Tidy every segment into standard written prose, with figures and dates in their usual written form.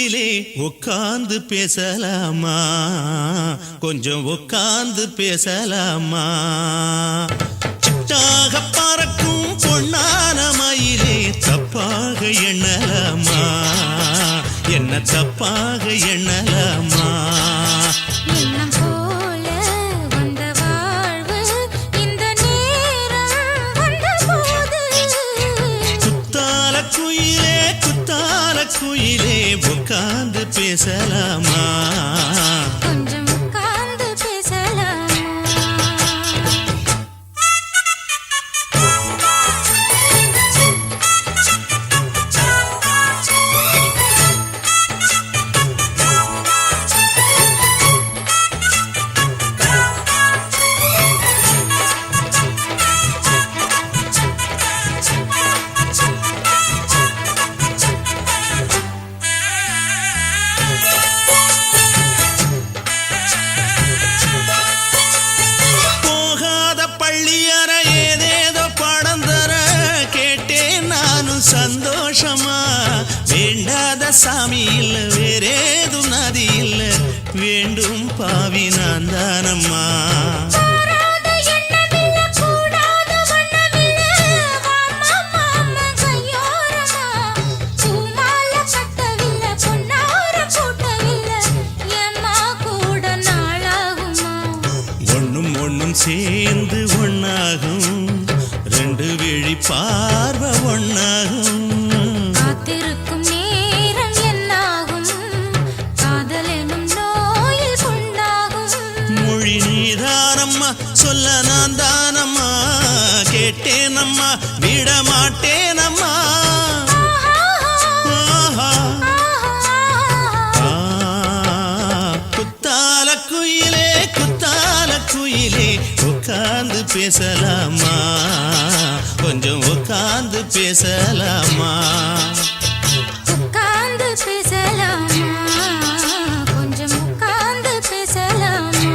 குயிலே உட்கார்ந்து பேசலாமா கொஞ்சம் உட்கார்ந்து பேசலாமா சிட்டாக பறக்கும் பொன்னான மயிலே தப்பாக எண்ணலாமா என்ன தப்பாக எண்ணலாமா குயிலே உட்கார்ந்து பேசலாமா கொஞ்சம் உட்கார்ந்து பேசலாமா சந்தோஷமா வேண்டாத சாமி இல்ல வேறேதும் நதி இல்ல வேண்டும் பாவி நான் தானம்மா ஒண்ணும் ஒண்ணும் சேர்ந்து ஒன்னாகும் ரெண்டு விழி பார்வை ஒன்னாகும் காத்திருக்கும் நேரம் என்னாகும் காதல் எனும் நோயில் கொண்டாகும் மொழி நீதானம்மா சொல்ல நான் தானம்மா கேட்டேனம்மா விட மாட்டேனம்மா குத்தால குயிலே குத்தால குயிலே உட்கார்ந்து பேசலாமா கொஞ்சம் உட்கார்ந்து பேசலாமா உட்கார்ந்து பேசலாமா கொஞ்சம் உட்கார்ந்து பேசலாமா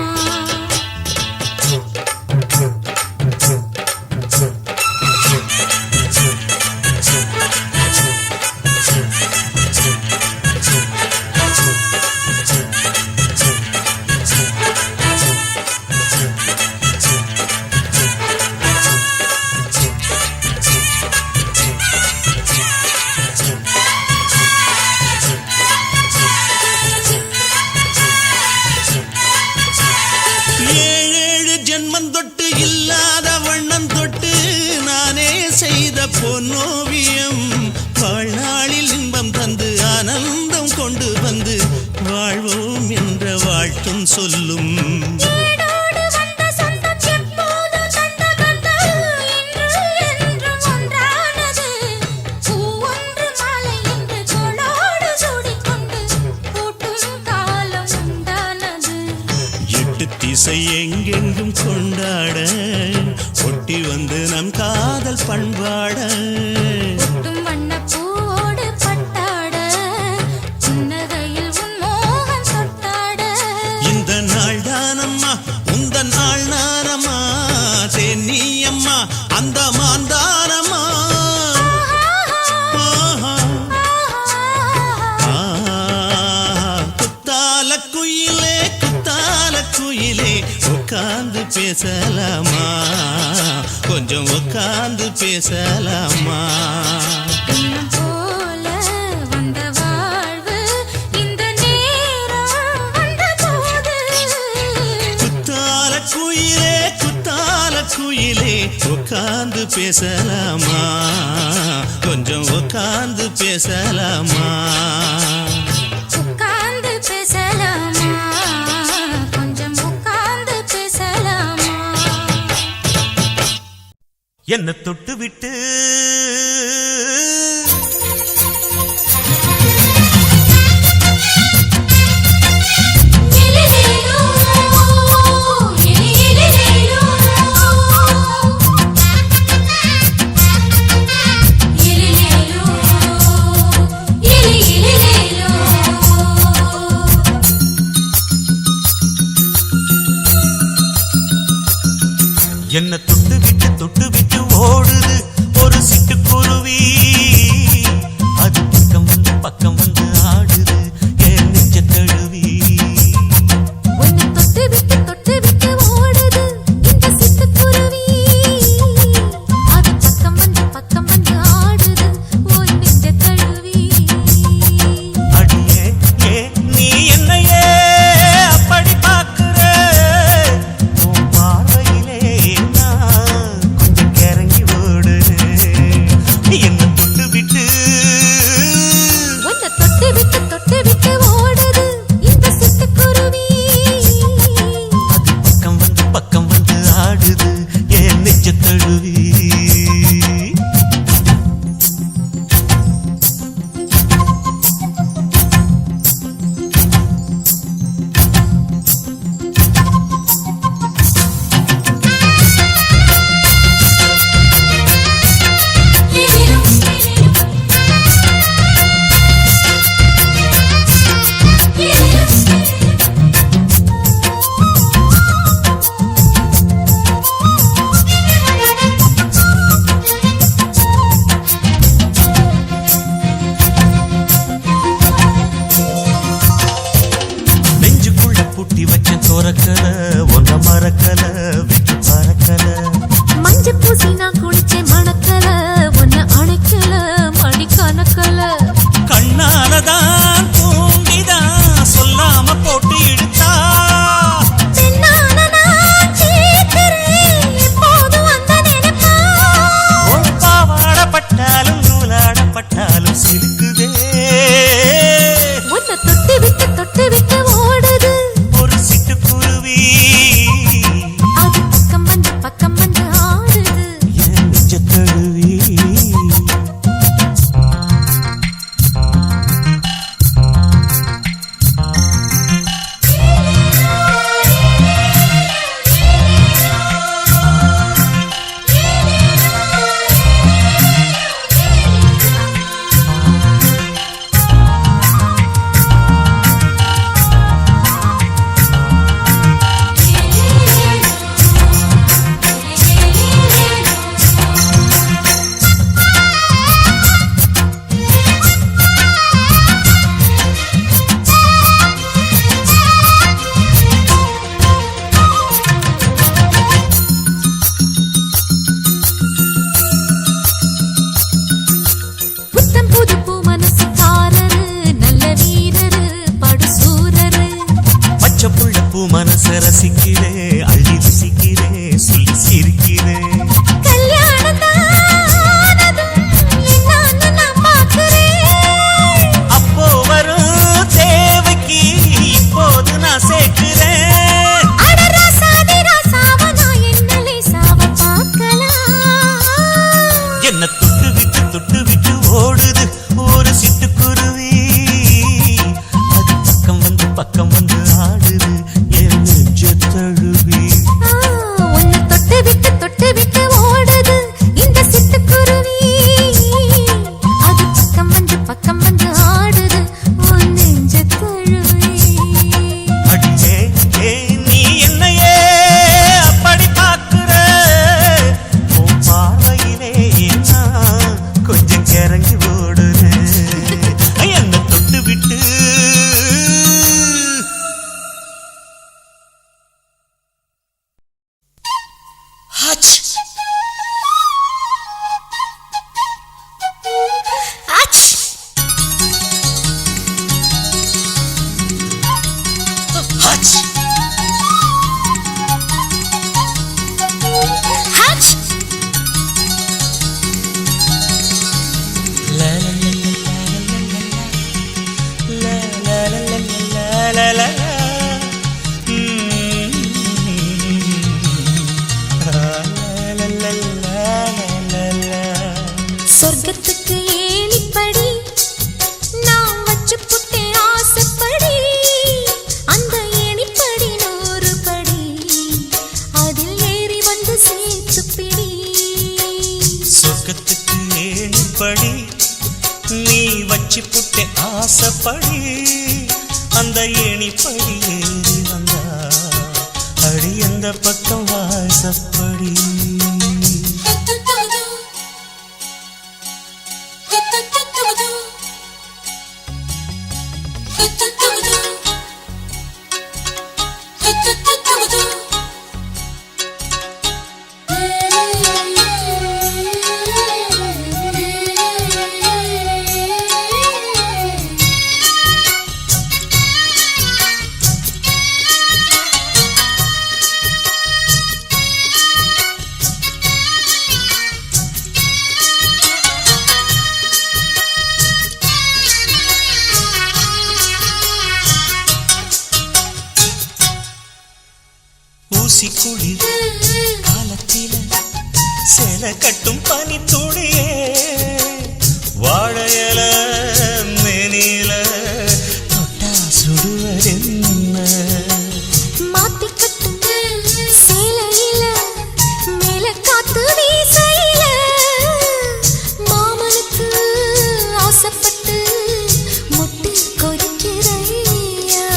பொன்னோவியம் வாழ்நாளில் இன்பம் தந்து ஆனந்தம் கொண்டு வந்து வாழ்வோம் என்ற வாழ்த்தும் சொல்லும் எட்டு திசை எங்கெங்கும் கொண்டாட ஒட்டி வந்து நம் காதல் பண்பாட வண்ணப்பூவோடு பட்டாட சின்னகையில் உன் மோகம் தொட்டாட இந்த நாள் தானம்மா உந்த நாள் நானம்மா தேனி அம்மா அந்த மாந்தானம்மா குத்தால குயிலே குத்தால குயிலே உட்கார்ந்து பேசலாமா கொஞ்சம் உட்கார்ந்து பேசலாமா போல வந்த வாழ்வு இந்த நேரம் வந்த போது குத்தால குயிலே உட்கார்ந்து பேசலாமா கொஞ்சம் உட்கார்ந்து பேசலாமா உட்கார்ந்து பேசலாமா கொஞ்சம் உட்கார்ந்து பேசலாமா என்ன தொட்டு விட்டு என்ன தொட்டு விட்டு ஓடுது ஒரு சிட்டுக்குருவி அது பக்கம் வந்து ஆடுது விட்டு பறக்கல. மஞ்ச பூசி நான் குளிச்சேன் மணக்கல உன்னை அணைக்கல மணி கணக்கல கண்ணாலதான் தூண்டிதான் சொல்லாம போட்டு இழுத்தா பெண்ணான நான் கேட்கிறேன் எப்போதும் அந்த நினைப்பா ஒரு பாவாடப்பட்டாலும் நூலாடப்பட்டாலும் சிலுக்குதே. உன்னை தொட்டு விட்டு ஓடுது ஒரு சிட்டுக்குருவி அது பக்கம் வந்து ஆடுது என் நெஞ்ச தழுவி. புத்தம் புது பூ மனசுக்காரரு நல்ல வீரரு படுசூரரு பச்சை புள்ள பூ மனச ரசிக்கிறே அள்ளி ருசிக்கிறே சொல்லி சிரிக்கிறே. கல்யாணம் தானதும் என்னான்னு நான் பார்க்கிறேன் அப்போ வரும் தேவைக்கு இப்போது நான் சேர்க்கிறேன். அட ராசாதி ராசாவ நான் என்ன லேசாவ பார்க்கலாம் என்ன தொட்டு விட்டு ஓடுது ஒரு சிட்டுக்குருவி. அது பக்கம் வந்து ஆடுது என் நெஞ்ச தழுவி. உன்னை தொட்டு விட்டு ஓடுது இந்த சிட்டுக்குருவி அது பக்கம் வந்து ஆடுது உன் நெஞ்ச தழுவி அடியே நீ என்னையே அப்படி பார்க்கிற உன் பார்வையிலே நான் கொஞ்சம் கிறங்கி ஓடுறேன். என்ன தொட்டு விட்டு ஆச் ஆச் ஹச் ஆச் la la la la la la la la. சொர்க்கத்துக்கு ஏணிப்படி நான் வச்சு புட்டேன் ஆசைப்படி அந்த ஏணிப்படி 100 படி அதில் ஏறி வந்து சேர்த்து பிடி சொர்க்கத்துக்கு ஏணிப்படி நீ வச்சு புட்டே ஆசைப்படி அந்த ஏணிப்படி ஏறி வந்தா அடி அந்த பக்கம் வாசப்படி. ஊசி குளிர் காலத்தில சேல கட்டும் பனி துளியே வாழையல மேனில தொட்டா சுடுவதென்ன. மாத்தி கட்டும் சேலையில மேல காத்து வீசையில மாமனுக்கு ஆசைப்பட்டு முட்டு கொதிக்கிறையா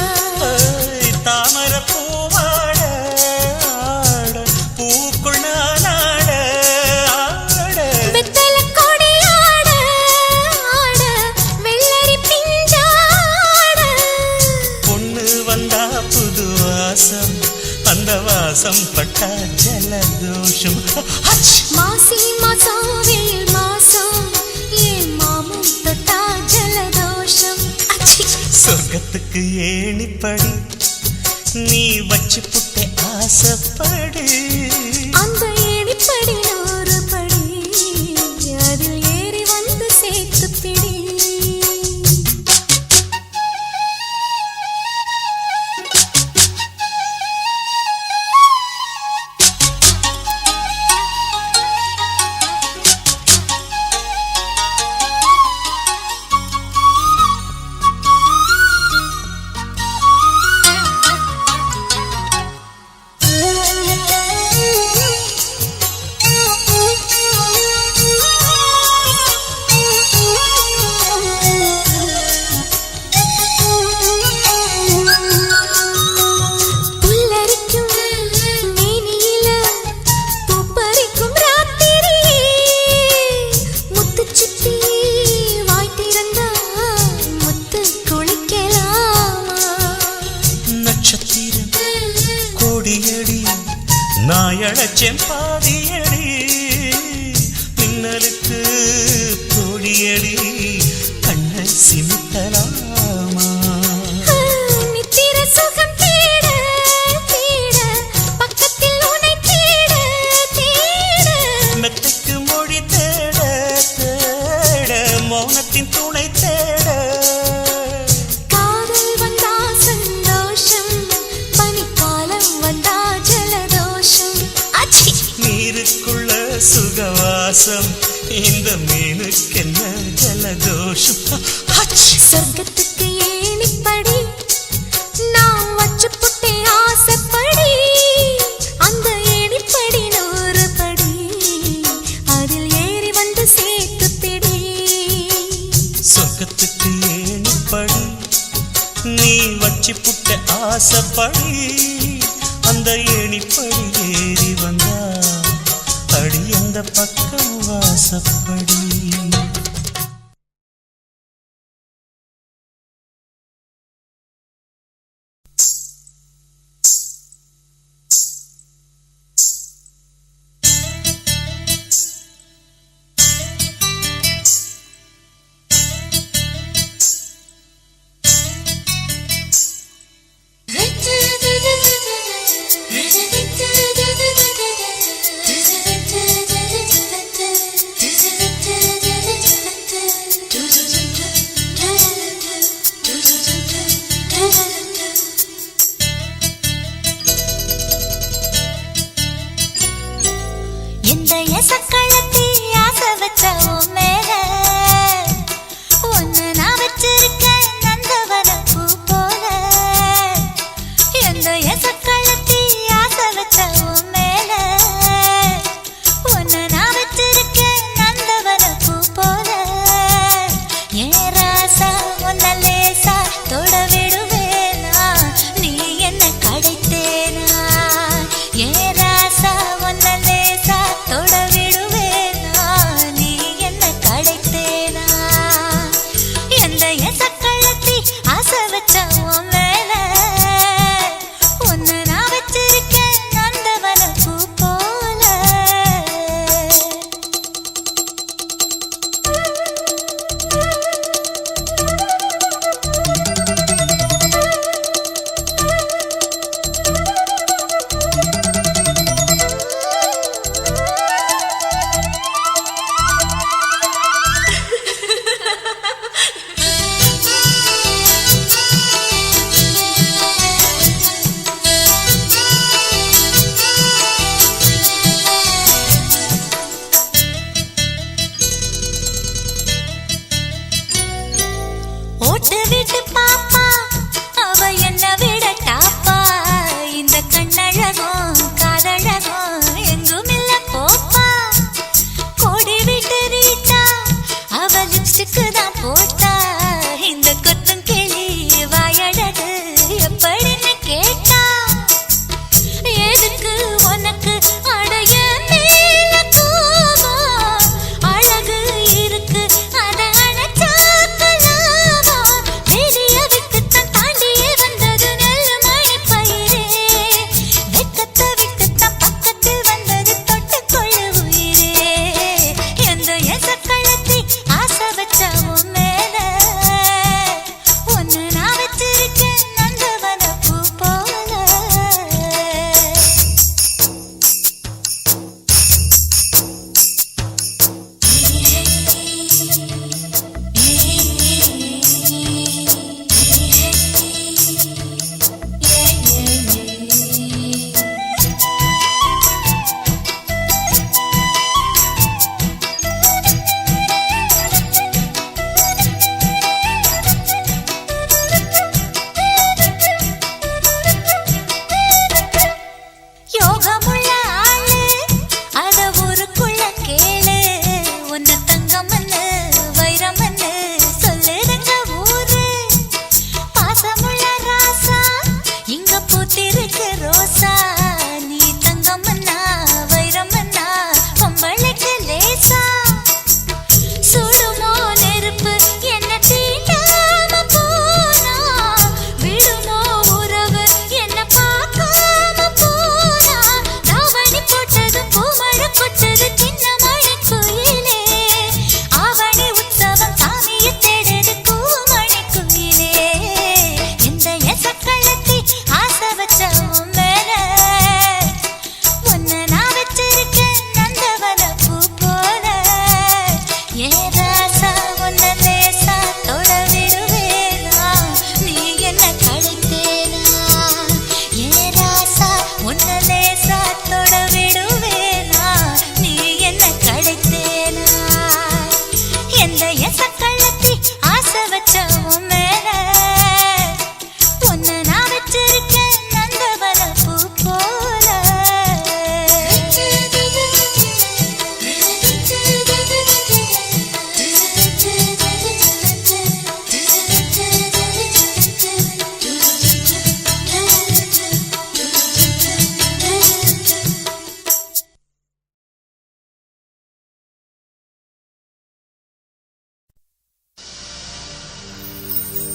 தாமர பூவாட பூக்குள் நானாட ஆட வெத்தல கொடி ஜலதோஷம். மாசி மாசம் வெயில் மாசம் ஏன் மாமன் தொட்டா ஜலதோஷம். சொர்க்கத்துக்கு ஏணிப்படி நீ வச்சு புட்டே ஆசைப்படு. அந்த ஏணிப்படி 100 படி அதில் ஏறி வந்து சேர்த்து பிடி. செம்பாதியடி மின்னலுக்கு தோழியடி கண்ணை சிமிட்டலாமா. நித்திர சுகம் தேட தேட பக்கத்தில் உன்னை தேட தேட மெத்தைக்கு மொழி தேட தேட மௌனத்தின் துணை தேட. காதல் வந்தா சந்தோஷம் பனிக்காலம் வந்தா ஜலதோஷம். நீருக்குள்ள சுகவாசம் இந்த மீனுக்கென்ன ஜலதோஷம். சொர்க்கத்துக்கு ஏணிப்படி நான் வச்சு புட்டே ஆசைப்படி. அந்த ஏணிப்படி 100 படி அதில் ஏறி வந்து சேர்த்து பிடி. சொர்க்கத்துக்கு ஏணிப்படி நீ வச்சு புட்ட ஆசைப்படி. அந்த ஏணிப்படி ஏறி வந்தா அடி அந்த பக்கம் வாசப்படி. சக்களத்தி ஆசை வச்ச மேல ஒன்னு நான் வச்சிருக்கேன் நந்தவன பூ போல. எந்த சக்களத்தி ஆசை வச்ச மேல ஒன்னு நான் வச்சிருக்கேன் நந்தவன பூ போல. ஏன் ராசா ஒன்ன லேசா தொட விடுவேனா நீ என்ன கடைத்தேனா. ஏன் ராசா ஒன்ன லேசா தொட விடு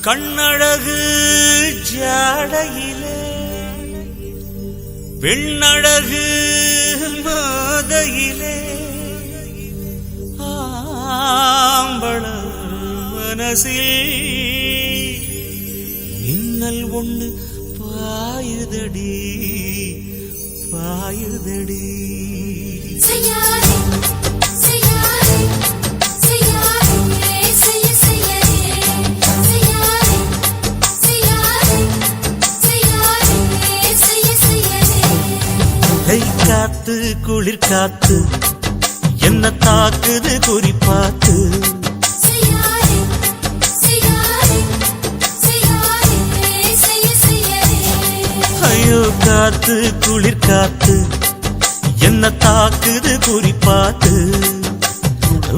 கண்ணழகு ஜாடையிலே பெண்ணழகு மாதையிலே ஆம்பள மனசில் மின்னல் ஒன்று பாயுதடி பாயுதடி காத்து குளிர் காத்து என்ன தாக்குது குறிப்பாத்து ஐயோ காத்து குளிர் காத்து என்ன தாக்குது குறிப்பாத்து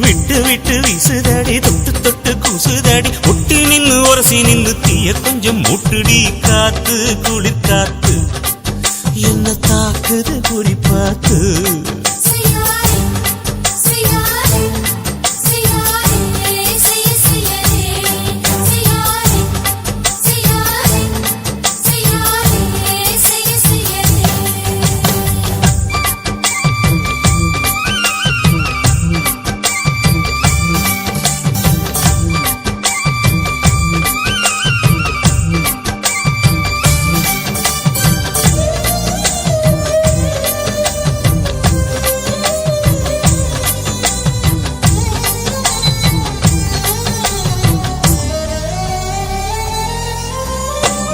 விட்டு விட்டு வீசுதடி தொட்டு தொட்டு கூசுதடி ஒட்டி நின்னு ஒரசி நின்னு தீய கொஞ்சம் மூட்டுடி காத்து குளிர் காத்து என்ன தாக்குது குறிப்பாத்து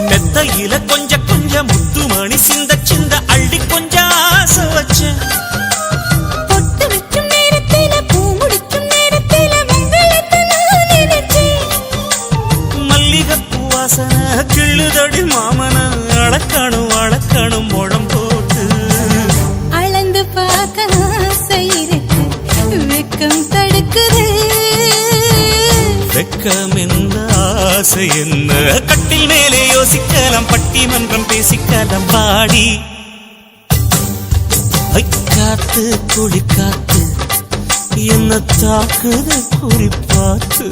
மெத்தையில கொஞ்ச கொஞ்ச முத்துமணி சிந்த சிந்த அள்ளி கொஞ்ச ஆசை வச்ச பொட்டு வைக்கும் நேரத்தில பூ முடிக்கும் நேரத்தில மங்களத்தை நான் நினைச்சேன் மல்லிகைப்பூ வாசனை கிள்ளுதடி மாமன அளக்கணும் அளக்கணும் முழம் போட்டு அளந்து பார்க்க ஆசை இருக்கு வெக்கம் தடுக்குது வெக்கம் என்ன ஆசை என்ன கட்டில் மேலே யோசிக்கலாம் பட்டிமன்றம் பேசிக்கலாம் பாடி காத்து குளிர் காத்து என்ன தாக்குது குறிப்பாத்து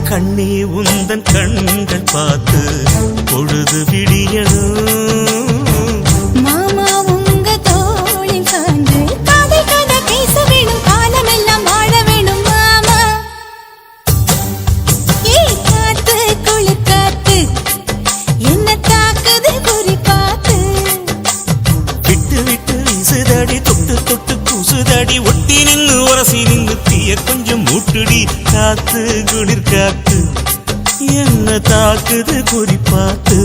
கண்ணே உந்தன் கண்கள் பார்த்து பொழுது விடியணும் மாமா உங்க தோளின் சார்ந்து காதை கதை பேச வேணும் காலமெல்லாம் வாழ வேணும் மாமா காத்து குளிர் காத்து என்ன தாக்குது குறிப்பாத்து விட்டு விட்டு வீசுதடி தொட்டு தொட்டு கூசுதடி ஒட்டி நின்னு உரசி நின்னு தீய கொஞ்சம் மூட்டுடி காத்து குளிர் காத்து என்ன தாக்குது குறிப்பாத்து